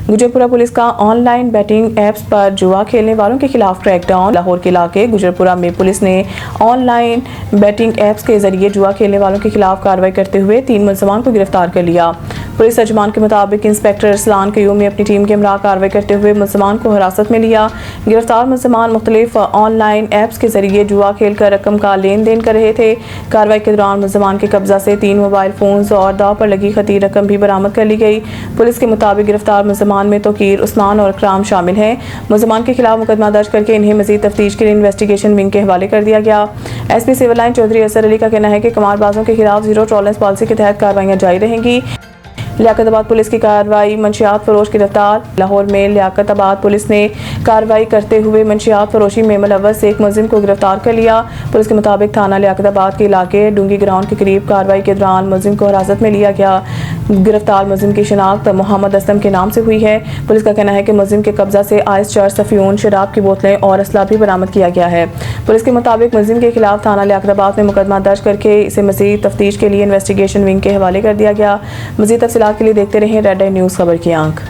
Gujarpura police का online betting apps पर जुआ खेलने वालों के खिलाफ क्रैकडाउन। लाहौर के इलाके गुजरपुरा में पुलिस ने ऑनलाइन बैटिंग ऐप्स के जरिए जुआ खेलने वालों के खिलाफ कार्रवाई करते हुए 3 मुलजमान को गिरफ्तार कर लिया। पुलिस तर्जुमान के मुताबिक इंस्पेक्टर अरसलान कयूम ने अपनी टीम के हमरा कार्रवाई करते हुए मुलजमान को हिरासत में लिया। गिरफ्तार मुलजमान मुख्तलिफ ऑनलाइन ऐप्स के जरिए जुआ खेलकर रकम का लेन देन कर रहे थे। कार्रवाई के दौरान मुलजमान के कब्जा से 3 मोबाइल फोन्स और दाव पर लगी खतीर रकम भी बरामद कर ली गई। पुलिस के मुताबिक गिरफ्तार मुलजमान में तोकीर, उस्मान और इकराम शामिल हैं। मुलजमान के खिलाफ मुकदमा दर्ज करके इन्हें मजीद तफ्तीश के लिए इन्वेस्टिगेशन विंग के हवाले कर दिया गया। एसपी सिविल लाइन चौधरी असर अली का कहना है कि कमारबाजों के खिलाफ जीरो टॉलरेंस पॉलिसी के तहत कार्रवाइयां जारी रहेंगी। लियाकताबाद पुलिस की कार्रवाई, मंशियात फरोश गिरफ्तार। लाहौर में लियाकताबाद पुलिस ने कार्रवाई करते हुए मंशियात फरोशी में मुलव्वस एक मुलजिम को गिरफ्तार कर लिया। पुलिस के मुताबिक थाना लियाकताबाद के इलाके डूंगी ग्राउंड के करीब कार्रवाई के दौरान मुलजिम को हिरासत में लिया गया। गिरफ्तार मुलजिम की शिनाख्त मोहम्मद असलम के नाम से हुई है। पुलिस का कहना है कि मुलजिम के कब्जा से आइस, चर्स, अफ्यून, शराब की बोतलें और असला भी बरामद किया गया है। पुलिस के मुताबिक मुलजिम के खिलाफ थाना लियाकताबाद में मुकदमा दर्ज करके इसे मजीद तफ्तीश के लिए इन्वेस्टिगेशन विंग के हवाले कर दिया गया। मजीद तफसीलात के लिए देखते रहें रेड आई न्यूज़ खबर की आंख।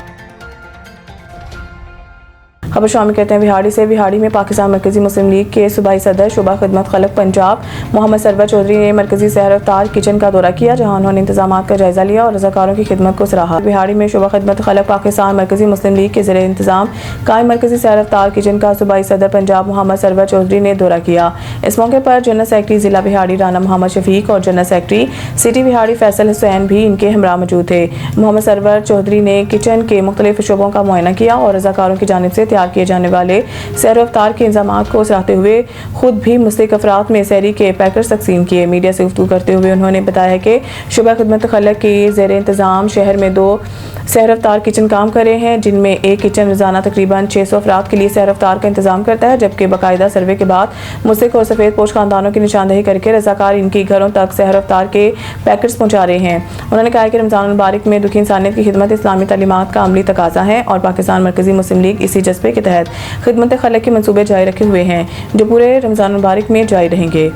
खबर शामिल करते हैं बिहाड़ी से। बिहाड़ी में पाकिस्तान मरकजी मुस्लिम लीग के सूबाई सदर शुबा खिदमत खलक पंजाब मोहम्मद सरवर चौधरी ने मरकजी सहर अफ्तार किचन का दौरा किया, जहां उन्होंने इंतजाम का जायजा लिया और रजाकारों की खिदमत को सराहा। बिहाड़ी में शुबा खिदमत खलक पाकिस्तान मरकजी मुस्लिम लीग के ज़रिए इंतजाम कायम मरकजी सहर अफ्तार किचन का सूबाई सदर पंजाब मोहम्मद सरवर चौधरी ने दौरा किया। इस मौके पर जनरल सेक्रेटरी जिला बिहाड़ी राना मोहम्मद शफीक और जनरल सेक्रेटरी सिटी बिहाड़ी फैसल हुसैन भी इनके हमरा मौजूद थे। मोहम्मद सरवर चौधरी ने किचन के मुख्तलिफ शोबों का मुआयना किया और रजाकारों की जानिब से तैयार किए जाने वाले सहर अफ्तार के इंतजाम को सराहते हुए खुद भी मुस्तहिक अफराद में सहरी के पैकेट्स तकसीम किए। मीडिया से गुफ्तगू करते हुए उन्होंने बताया कि शुबा खिदमत खलक के ज़ेर इंतजाम शहर में 2 सहर अफ्तार किचन काम कर रहे हैं, जिनमें एक किचन रोजाना तकरीबन 600 अफराद के लिए सहर अफ्तार का इंतजाम करता है, जबकि बाकायदा सर्वे के बाद मुस्तहिक और सफ़ेद पोश खानदानों की निशानदही करके रजाकार इनकी घरों तक सहर अफ्तार के पैकेट्स पहुँचा रहे हैं। उन्होंने कहा कि रमज़ान मुबारक में दुखी इंसानियत की खिदमत इस्लामी तालीमात का अमली तकाजा है और पाकिस्तान मरकजी मुस्लिम लीग इसी जज्बे के तहत खिदमत खलक के मंसूबे जारी रखे हुए हैं, जो पूरे रमज़ान मुबारक में जारी रहेंगे।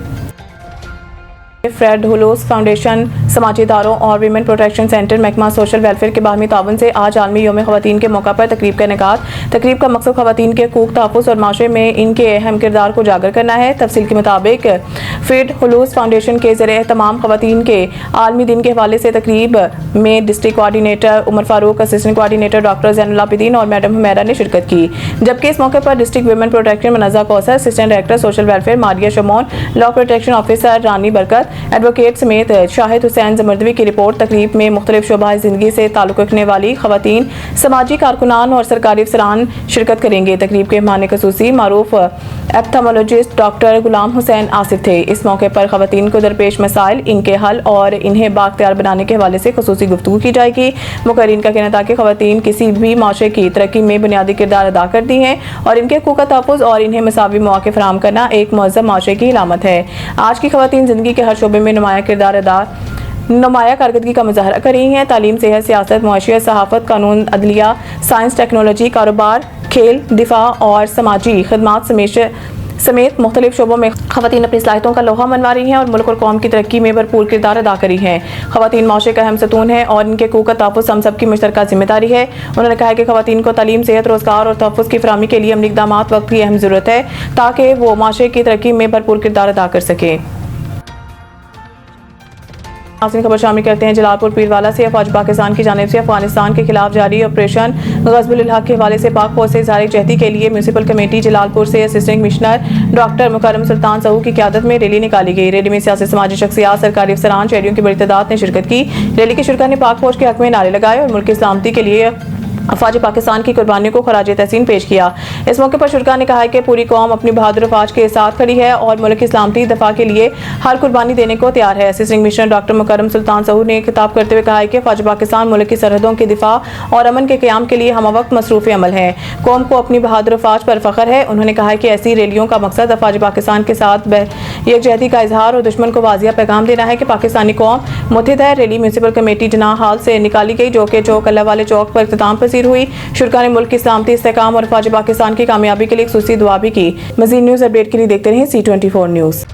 फ्रेड हुलूस फाउंडेशन, समाजी इदारों और वीमेन प्रोटेक्शन सेंटर, महकमा सोशल वेलफेयर के बाहमी ताउन से आज आलमी यौम ख़वातीन के मौका पर तकरीब का इनेकाद। तकरीब का मकसद ख़वातीन के हकूक़, तहफ़्फ़ुज़ और माशरे में इनके अहम किरदार को उजागर करना है। तफसील के मुताबिक फ्रेड हुलूस फाउंडेशन के ज़रिए तमाम ख़वातीन के आलमी दिन के हवाले से तकरीब में district coordinator Umar Farooq, assistant coordinator doctor Zainul Abidin और मैडम हुमैरा ने शिरकत की, जबकि इस मौके पर district women protection Manza Kausar, assistant director social welfare Maria Shamon, law protection officer Rani Barkat, advocate समेत शाहिद हुसैन जमर्दवी की रिपोर्ट। तकरीब में मुख्तलिफ शोबा ज़िंदगी से ताल्लुक़ रखने वाली ख़वातीन, समाजी कारकुनान और सरकारी अफसरान शिरकत करेंगे। तकरीब के मेहमान ख़ुसूसी मारूफ एप्थेमोलॉजिस्ट डॉक्टर गुलाम हुसैन आसिफ थे। इस मौके पर ख़वातीन को दरपेश मसाइल, इनके हल और इन्हें बाख्तियार बनाने के हवाले से ख़ुसूसी गुफ्तगू की जाएगी। मुकर्रीन का कहना था कि ख़वातीन किसी भी माशरे की तरक्की में बुनियादी किरदार अदा करती हैं और इनके हकूक़ का तहफ़्फ़ुज़ और इन्हें मसावी मौक़े फराहम करना एक मुअज़्ज़म माशरे की अलामत है। आज की ख़वातीन ज़िंदगी के हर शोबे में नुमाया कारकर्दगी का मुजाहरा कर रही हैं। तालीम, सेहत, सियासत, मुआशियत, सहाफ़त, कानून, अदलिया, साइंस, टेक्नोलॉजी, कारोबार, खेल, दिफा और समाजी खदमात समेत मुख्तलिफ शोबों में ख़वातीन अपनी सलाहियतों का लोहा मनवा रही हैं और मुल्क और कौम की तरक्की में भरपूर किरदार अदा करी हैं। ख़वातीन माशरे का अहम सतून है और इनके हकूक़ का तहफ़्फ़ुज़ हम सब की मुश्तरका जिम्मेदारी है। उन्होंने कहा कि ख़वातीन को तालीम, सेहत, रोज़गार और तहफ़्फ़ुज़ की फराहमी के लिए अमली इक़दामात वक्त की अहम ज़रूरत है, ताकि वो माशरे की तरक्की में भरपूर किरदार अदा कर सकें। खबर शामिल करते हैं जलालपुर पीरवाला से। फौज पाकिस्तान की जानिब से अफगानिस्तान के खिलाफ जारी ऑपरेशन ग़ज़बुल हक़ के हवाले से पाक फौज से इज़हार जहदी के लिए म्यूनसिपल कमेटी जलालपुर से असिस्टेंट कमिश्नर डॉक्टर मुकर्रम सुल्तान सहू की क़यादत में रैली निकाली गई। रैली में सियासी समाजी शख्सियात, सरकारी अफसरान, शहरियों की बड़ी तादाद ने शिरकत की। रैली के शुरका ने पाक फौज के हक़ में नारे लगाए और मुल्क की सलामती के लिए अफवाज पाकिस्तान की कुर्बानियों को खराज तहसीन पेश किया। इस मौके पर शुरका ने कहा कि पूरी कौम अपनी बहादुर अफवाज के साथ खड़ी है और मुल्क की सलामती दफा के लिए हर कुर्बानी देने को तैयार है। असिस्टेंट कमिश्नर डॉक्टर मुकर्रम सुल्तान सहू ने खिताब करते हुए कहा कि फौज पाकिस्तान मुल्क की सरहदों के दिफा और अमन के क़याम के लिए हम वक्त मसरूफ़ अमल है। कौम को अपनी बहादुर अफवाज पर फ़ख्र है। उन्होंने कहा कि ऐसी रैलियों का मकसद अफवाज पाकिस्तान के साथ यकजहती का इजहार और दुश्मन को वाज़िया पैगाम देना है कि पाकिस्तानी कौम मुत्तहिद है। रैली म्यूनसिपल कमेटी जनाह हाल से निकाली गई, जो कि चौक अल्लाह वाले चौक पर इख्तिताम पसीर हुई। शुरका ने मुल्क की सलामती, इस्तेहकाम और फौज पाकिस्तान की कामयाबी के लिए खुसूसी दुआ भी की। मज़ीद न्यूज़ अपडेट के लिए देखते रहें C24 न्यूज़।